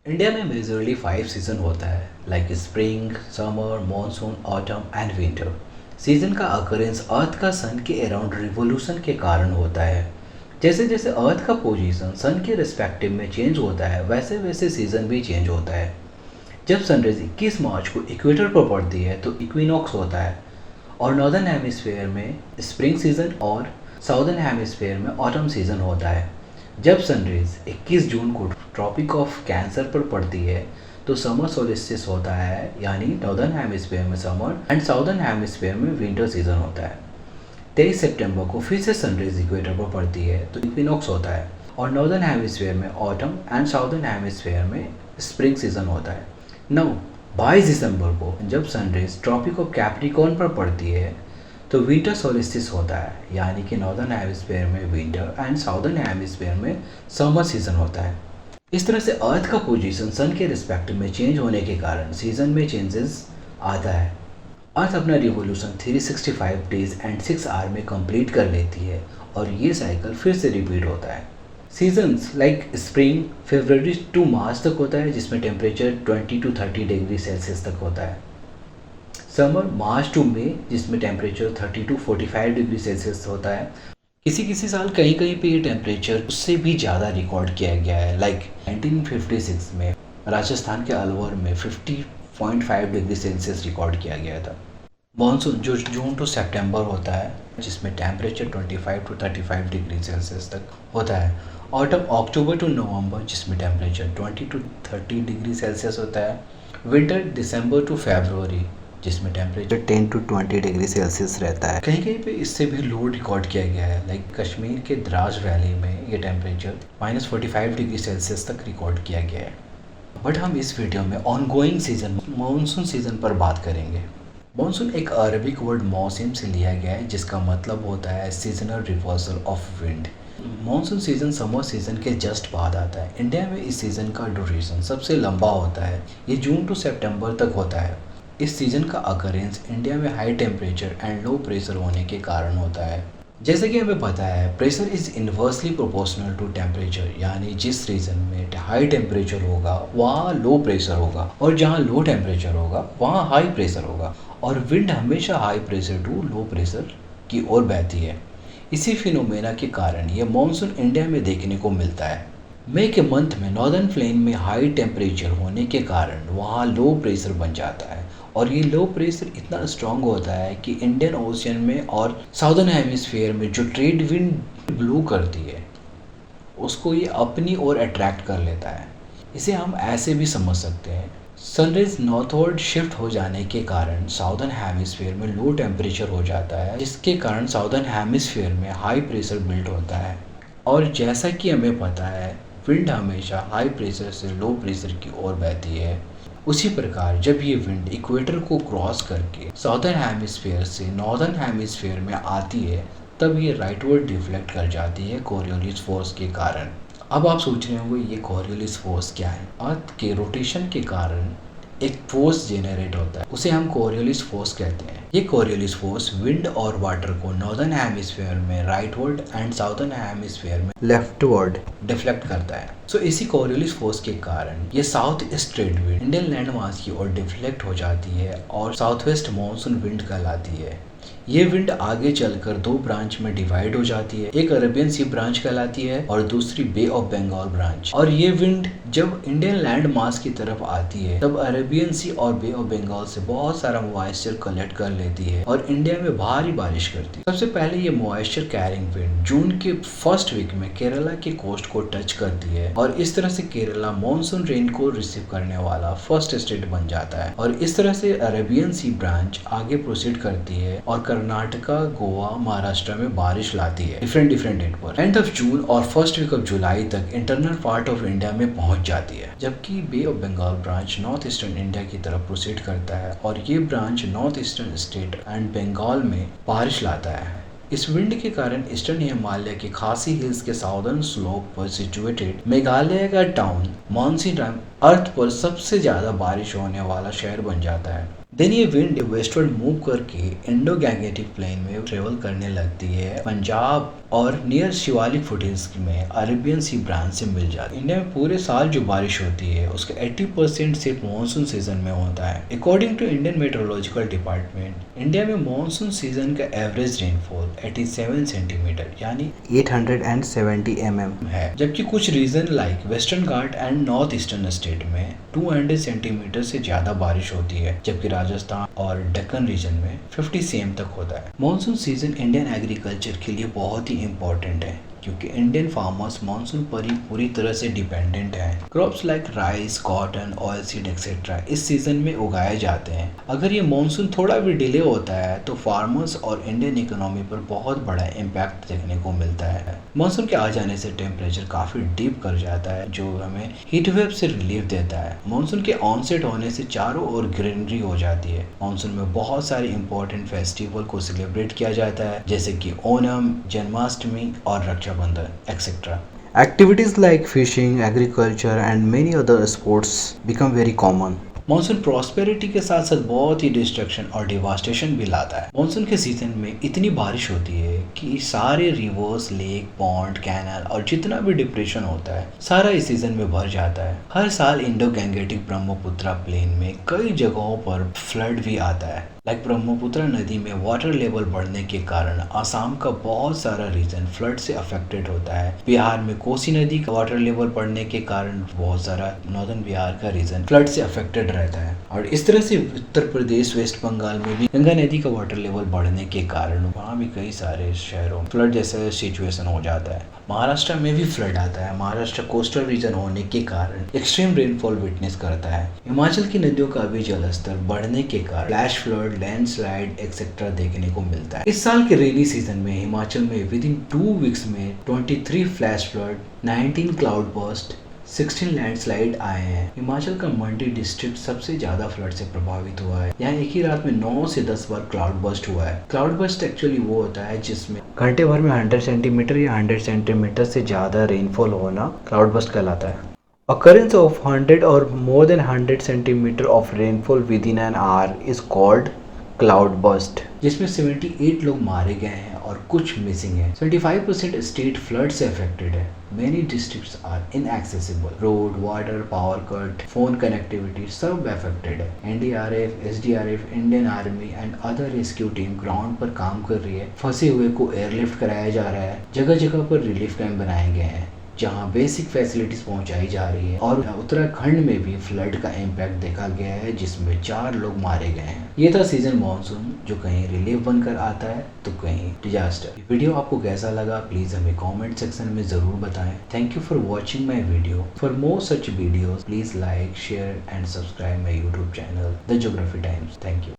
India में majorly 5 season होता है like spring, summer, monsoon, autumn and winter. Season का अकरेंस अर्थ का सन के अराउंड रिवोल्यूशन के कारण होता है। जैसे जैसे अर्थ का पोजीशन सन के रिस्पेक्टिव में चेंज होता है वैसे वैसे सीज़न भी चेंज होता है। जब सनराइज 21 मार्च को इक्वेटर पर पड़ती है तो इक्विनॉक्स होता है और नॉर्दर्न हेमिस्फेयर में स्प्रिंग सीज़न और साउदर्न हेमिस्फेयर में ऑटम सीज़न होता है। जब सनराइज 21 जून को ट्रॉपिक ऑफ कैंसर पर पड़ती है तो समर सोलिस्टिस होता है, यानी नॉर्दर्न हेमिस्फेयर में समर एंड साउदर्न हेमिस्फेयर में विंटर सीजन होता है। 23 सितंबर को फिर से सनराइज इक्वेटर पर पड़ती है तो इक्विनॉक्स होता है और नॉर्दर्न हेमिस्फेयर में ऑटम एंड साउदर्न हेमिस्फेयर में स्प्रिंग सीजन होता है। 22 दिसंबर को जब सनराइज ट्रॉपिक ऑफ कैप्रिकॉर्न पर पड़ती है तो विंटर सोलिस्टिस होता है, यानी कि नॉर्दर्न हेमिस्फेयर में विंटर एंड साउदर्न हेमिस्फेयर में समर सीजन होता है। इस तरह से अर्थ का पोजीशन सन के रिस्पेक्ट में चेंज होने के कारण सीजन में चेंजेस आता है। अर्थ अपना रिवोल्यूशन 365 डेज एंड 6 आवर में कंप्लीट कर लेती है और ये साइकिल फिर से रिपीट होता है। सीजन्स लाइक स्प्रिंग फरवरी टू मार्च तक होता है जिसमें टेम्परेचर 20 to 30 डिग्री सेल्सियस तक होता है। समर मार्च टू मई जिसमें टेम्परेचर 30 to 45 डिग्री सेल्सियस होता है। किसी किसी साल कहीं कहीं पे ये टेम्परेचर उससे भी ज़्यादा रिकॉर्ड किया गया है, लाइक 1956 में राजस्थान के अलवर में 50.5 डिग्री सेल्सियस रिकॉर्ड किया गया था। मानसून जो जून टू सितंबर होता है जिसमें टेम्परेचर 25 to 35 डिग्री सेल्सियस तक होता है। ऑटम अक्टूबर टू नवंबर जिसमें टेम्परेचर 20 to 30 डिग्री सेल्सियस होता है। विंटर दिसंबर टू फरवरी जिसमें टेम्परेचर 10 to 20 डिग्री सेल्सियस रहता है। कहीं कहीं पे इससे भी लो रिकॉर्ड किया गया है, लाइक कश्मीर के द्रास वैली में ये टेम्परेचर -45 डिग्री सेल्सियस तक रिकॉर्ड किया गया है। बट हम इस वीडियो में ऑनगोइंग सीजन मानसून सीजन पर बात करेंगे। मानसून एक अरबिक वर्ड मौसम से लिया गया है जिसका मतलब होता है seasonal reversal of wind. Monsoon season summer season के जस्ट बाद आता है। इंडिया में इस सीजन का ड्यूरेशन सबसे लंबा होता है, ये जून टू सितंबर तक होता है। इस सीजन का अकरेंस इंडिया में high temperature and low pressure होने के कारण होता है। जैसे कि हमें पता है pressure is inversely proportional to temperature, यानी जिस रीजन में हाई टेम्परेचर होगा वहाँ लो प्रेशर होगा और जहाँ लो टेम्परेचर होगा वहाँ हाई प्रेशर होगा और विंड हमेशा high pressure to low pressure की ओर बहती है। इसी फिनोमेना के कारण ये मानसून इंडिया में देखने को मिलता है। मई के मंथ में नॉर्दर्न प्लेन में हाई टेम्परेचर होने के कारण वहाँ लो प्रेशर बन जाता है और ये लो प्रेशर इतना स्ट्रांग होता है कि इंडियन ओशियन में और साउदर्न हेमिस्फीयर में जो ट्रेड विंड ब्लो करती है उसको ये अपनी ओर अट्रैक्ट कर लेता है। इसे हम ऐसे भी समझ सकते हैं, सनराइज नॉर्थवर्ड शिफ्ट हो जाने के कारण साउदर्न हेमिस्फीयर में लो टेम्परेचर हो जाता है जिसके कारण साउदर्न हेमिस्फीयर में हाई प्रेशर बिल्ड होता है। और जैसा कि हमें पता है विंड हमेशा हाई प्रेशर से लो प्रेशर की ओर बहती है, उसी प्रकार जब ये विंड इक्वेटर को क्रॉस करके साउदर्न हेमिस्फीयर से नॉर्दर्न हेमिस्फीयर में आती है तब ये राइटवर्ड डिफ्लेक्ट कर जाती है कोरियोलिस फोर्स के कारण। अब आप सोच रहे होंगे ये कोरियोलिस फोर्स क्या है। अर्थ के रोटेशन के कारण एक फोर्स जेनरेट होता है, उसे हम कोरियोलिस फोर्स कहते हैं। ये कोरियोलिस फोर्स विंड और वाटर को नॉर्दर्न हेमिस्फीयर में राइटवर्ड एंड साउदर्न हेमिस्फीयर में लेफ्टवर्ड डिफ्लेक्ट करता है। सो इसी कोरियोलिस फोर्स के कारण ये south east trade wind Indian land mass की ओर डिफ्लेक्ट हो जाती है और साउथ वेस्ट मानसून विंड कहलाती है। ये विंड आगे चलकर दो ब्रांच में डिवाइड हो जाती है, एक अरेबियन सी ब्रांच कहलाती है और दूसरी बे ऑफ बंगाल ब्रांच। और ये विंड जब इंडियन लैंड मास की तरफ आती है तब अरेबियन सी और बे ऑफ बंगाल से बहुत सारा मॉइस्चर कलेक्ट कर लेती है और इंडिया में भारी बारिश करती है। सबसे पहले ये मॉइस्चर कैरिंग विंड जून के फर्स्ट वीक में केरला के कोस्ट को टच करती है और इस तरह से केरला मानसून रेन को रिसीव करने वाला फर्स्ट स्टेट बन जाता है। और इस तरह से अरेबियन सी ब्रांच आगे प्रोसीड करती है और कर्नाटका, गोवा, महाराष्ट्र में बारिश लाती है डिफरेंट डेट पर। एंड ऑफ जून और फर्स्ट वीक ऑफ जुलाई तक इंटरनल पार्ट ऑफ इंडिया में पहुंच जाती है, जबकि bay of Bengal branch north eastern India की तरफ प्रोसीड करता है और ये branch north eastern state and Bengal में बारिश लाता है। इस विंड के कारण ईस्टर्न हिमालय के खासी हिल्स के साउदर्न स्लोप पर सिचुएटेड मेघालय का टाउन मानसीराम अर्थ पर सबसे ज्यादा बारिश होने वाला शहर बन जाता है। देन ये विंड वेस्टवर्ड मूव करके इंडो गैंगेटिक प्लेन में ट्रेवल करने लगती है पंजाब और नियर शिवालिक फुटेज में अरेबियन सी ब्रांच से मिल जाती है। इंडिया में पूरे साल जो बारिश होती है उसका 80% सिर्फ मानसून सीजन में होता है। According to Indian meteorological department, India में मानसून सीजन का एवरेज रेनफॉल 87 सेंटीमीटर यानी 870 mm है, जबकि कुछ region like western Ghat and north eastern state में 200 सेंटीमीटर से ज्यादा बारिश होती है, जबकि राजस्थान और दक्कन रीजन में 50 cm तक होता है। मानसून सीजन इंडियन एग्रीकल्चर के लिए बहुत ही इम्पोर्टेंट है क्योंकि इंडियन फार्मर्स मानसून पर ही पूरी तरह से डिपेंडेंट हैं। Crops like rice, cotton, oil seed etcetera इस सीजन में उगाए जाते हैं। अगर ये मानसून थोड़ा भी डिले होता है तो फार्मर्स और इंडियन इकोनॉमी पर बहुत बड़ा इम्पैक्ट देखने को मिलता है। मानसून के आ जाने से टेम्परेचर काफी डीप कर जाता है जो हमें हीट वेव से रिलीफ देता है। मानसून के ऑनसेट होने से चारों ओर ग्रीनरी हो जाती है। मानसून में बहुत सारे इंपॉर्टेंट फेस्टिवल को सेलिब्रेट किया जाता है जैसे कि ओणम, जन्माष्टमी और Rakshabandhan etcetera. Activities like fishing, agriculture and many other sports become very common. Monsoon prosperity के साथ साथ बहुत ही डिस्ट्रक्शन और डिवास्टेशन भी लाता है। मानसून के सीजन में इतनी बारिश होती है कि सारे रिवर्स, लेक, पॉन्ड, कैनाल और जितना भी डिप्रेशन होता है सारा इस सीजन में भर जाता है। हर साल इंडो गैंगेटिक ब्रह्मपुत्र प्लेन में कई जगहों पर फ्लड भी आता है। लाइक ब्रह्मपुत्र नदी में वाटर लेवल बढ़ने के कारण आसाम का बहुत सारा रीजन फ्लड से अफेक्टेड होता है। बिहार में कोसी नदी का वाटर लेवल बढ़ने के कारण बहुत सारा नॉर्दर्न बिहार का रीजन फ्लड से अफेक्टेड रहता है। और इस तरह से उत्तर प्रदेश, वेस्ट बंगाल में भी गंगा नदी का वाटर लेवल बढ़ने के कारण वहाँ भी कई सारे शहरों में फ्लड जैसा सिचुएशन हो जाता है। महाराष्ट्र में भी फ्लड आता है। महाराष्ट्र कोस्टल रीजन होने के कारण एक्सट्रीम रेनफॉल विटनेस करता है। हिमाचल की नदियों का भी जलस्तर बढ़ने के कारण फ्लैश फ्लड, लैंडस्लाइड एक्सेट्रा देखने को मिलता है। इस साल के रेनी सीजन में हिमाचल में विद इन 2 वीक्स में 23 flash flood, 19 cloud burst, 16 landslide आए हैं। हिमाचल का मंडी डिस्ट्रिक्ट सबसे ज्यादा फ्लड से प्रभावित हुआ है। यहाँ एक ही रात में 9 से 10 बार क्लाउड बर्स्ट हुआ है। क्लाउड बर्स्ट एक्चुअली वो होता है जिसमें घंटे भर में 100 सेंटीमीटर या 100 सेंटीमीटर से ज्यादा रेनफॉल होना क्लाउड बर्स्ट कहलाता है। Occurrence of 100 or more than 100 centimeter of rainfall within an hour is called cloud burst, जिसमें 78 लोग मारे गए हैं और कुछ मिसिंग है। 75% स्टेट फ्लड से अफेक्टेड है। Many districts are inaccessible. Road, water, power cut, phone connectivity सब अफेक्टेड है। NDRF, SDRF, Indian army and other rescue team ground पर काम कर रही है। फंसे हुए को एयरलिफ्ट कराया जा रहा है। जगह जगह पर रिलीफ कैंप बनाए गए हैं जहां बेसिक फैसिलिटीज पहुंचाई जा रही है। और उत्तराखंड में भी फ्लड का इम्पैक्ट देखा गया है जिसमें 4 लोग मारे गए हैं। ये था सीजन मानसून जो कहीं रिलीफ बनकर आता है तो कहीं डिजास्टर। वीडियो आपको कैसा लगा प्लीज हमें कमेंट सेक्शन में जरूर बताएं। Thank you for watching my video. For more such videos please like, share and subscribe my YouTube channel the geography times. Thank you.